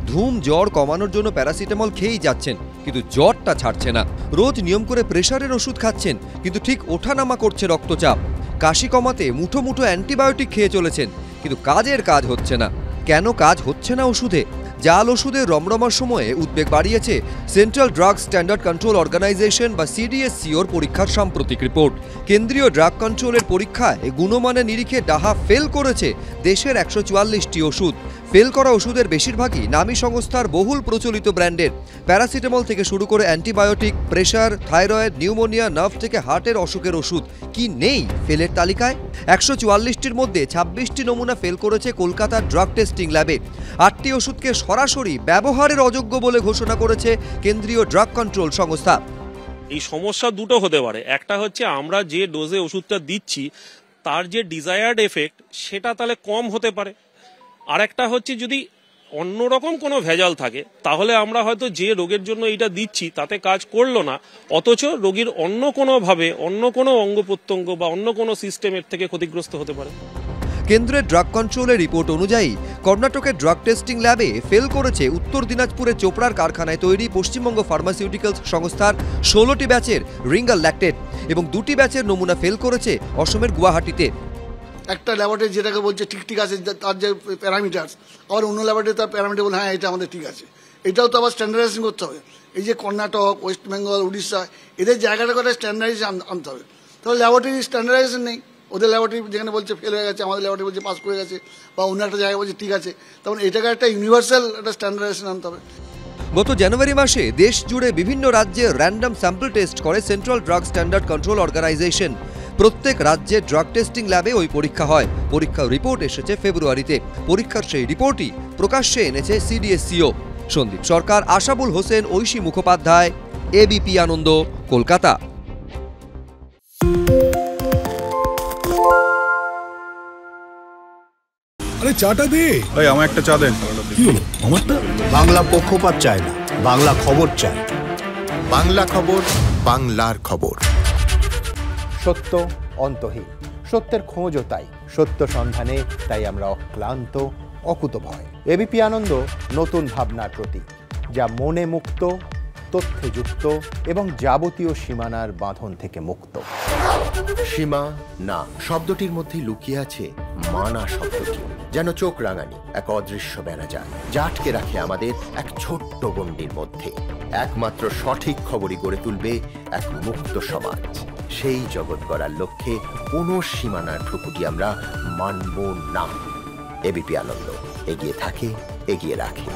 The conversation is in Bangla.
ধুম জ্বর কমানোর জন্য প্যারাসিটামল খেয়েই যাচ্ছেন, কিন্তু জ্বরটা ছাড়ছে না। রোজ নিয়ম করে প্রেশারের ওষুধ খাচ্ছেন, কিন্তু ঠিক ওঠানামা করছে রক্তচাপ। কাশি কমাতে মুঠো মুঠো অ্যান্টিবায়োটিক খেয়ে চলেছেন, কিন্তু কাজ হচ্ছে না। কেন কাজ হচ্ছে না ওষুধে? জাল ওষুধের রমরমার সময়ে উদ্বেগ বাড়িয়েছে central drug standard control organisation বা সিডিএসসিওর পরীক্ষার সাম্প্রতিক রিপোর্ট। কেন্দ্রীয় ড্রাগ কন্ট্রোলের পরীক্ষায় গুণমানের নিরিখে ডাহা ফেল করেছে দেশের 144টি ওষুধ। ফেল করা ওষুধের বেশিরভাগই নামী সংস্থার বহুল প্রচলিত ব্র্যান্ডের। প্যারাসিটামল থেকে শুরু করে antibiotic, pressure, thyroid, pneumonia, nerve থেকে হার্টের অসুখের ওষুধ কি নেই ফেলের তালিকায়? 144টির মধ্যে 26টি নমুনা ফেল করেছে কলকাতার ড্রাগ টেস্টিং ল্যাবে। 8টি ওষুধকে সরাসরি ব্যবহারের অযোগ্য বলে ঘোষণা করেছে কেন্দ্রীয় ড্রাগ কন্ট্রোল সংস্থা। এই সমস্যা দুটো হতে পারে। একটা হচ্ছে আমরা যে ডোজে ওষুধটা দিচ্ছি তার যে ডিজায়ার্ড এফেক্ট সেটা তাহলে কম হতে পারে। আর একটা হচ্ছে যদি অন্যরকম কোনো ভেজাল থাকে তাহলে আমরা হয়তো যে রোগের জন্য এটা দিচ্ছি তাতে কাজ করলো না, অথচ রোগীর অন্য কোনোভাবে অন্য কোনো অঙ্গ প্রত্যঙ্গ বা অন্য কোনো সিস্টেমের থেকে ক্ষতিগ্রস্ত হতে পারে। কেন্দ্রের ড্রাগ কন্ট্রোলের রিপোর্ট অনুযায়ী কর্ণাটকের ড্রাগ টেস্টিং ল্যাবে ফেল করেছে উত্তর দিনাজপুরের চোপড়ার কারখানায় তৈরি পশ্চিমবঙ্গ ফার্মাসিউটিক্যালস সংস্থার 16টি ব্যাচের রিঙ্গাল ল্যাকটেট এবং 2টি ব্যাচের নমুনা ফেল করেছে অসমের গুয়াহাটিতে। একটা ল্যাবরেটরি যেটাকে বলছে ঠিক আছে তার যে প্যারামিটার, আবার অন্য ল্যাবরেটরি তার প্যারামিটার বলে হ্যাঁ এটা আমাদের ঠিক আছে, এটাও তো আবার স্ট্যান্ডার্ডাইজেশন করতে হবে। এই যে কর্ণাটক, ওয়েস্ট বেঙ্গল, উড়িষ্যা এদের জায়গাটা করে স্ট্যান্ডার্ডাইজেশন আনতে হবে। তাহলে ল্যাবরেটরি স্ট্যান্ডার্ডাইজেশন নেই, ওদের ল্যাবরেটরি যেখানে বলছে ফেল হয়ে গেছে, আমাদের ল্যাবরেটরি বলছে পাস করে গেছে, বা অন্য একটা জায়গায় বলছে ঠিক আছে, তখন এটাকে একটা ইউনিভার্সাল একটা স্ট্যান্ডার্ডাইজেশন আনতে হবে। গত জানুয়ারি মাসে দেশ জুড়ে বিভিন্ন রাজ্যে র্যান্ডম স্যাম্পল টেস্ট করে central drug standard control organisation. প্রত্যেক রাজ্যে ড্রাগ টেস্টিং ল্যাবে ওই পরীক্ষা হয়। পরীক্ষার রিপোর্ট এসেছে ফেব্রুয়ারিতে। পরীক্ষার সেই রিপোর্টই প্রকাশ্যে এনেছে সিডিএসসিও। সন্দীপ সরকার, আশাবুল হোসেন, ঐশী মুখোপাধ্যায়, এবিপি আনন্দ, কলকাতা। আরে চাটা দে। ভাই আমার একটা চা দেন। কি হলো আমারটা? বাংলা পক্ষপাত চায় না, বাংলা খবর চায়। বাংলা খবর, বাংলার খবর। সত্য অন্তহীন, সত্যের খোঁজও তাই, সত্য সন্ধানে তাই আমরা অক্লান্ত, অকুতভয়। এবিপি আনন্দ নতুন ভাবনার প্রতীক, যা মনে মুক্ত, তথ্যে যুক্ত এবং যাবতীয় সীমানার বাঁধন থেকে মুক্ত। সীমা না শব্দটির মধ্যে লুকিয়ে আছে মানা শব্দটি, যেন চোখ রাঙানি এক অদৃশ্য বেড়াজাল, যা আটকে রাখে আমাদের এক ছোট্ট গণ্ডির মধ্যে। একমাত্র সঠিক খবরই গড়ে তুলবে এক মুক্ত সমাজ। সেই জগৎ গড়ার লক্ষ্যে কোনো সীমানার ঠুকুটি আমরা মানব না। এবিপি আনন্দ এগিয়ে থাকে, এগিয়ে রাখে।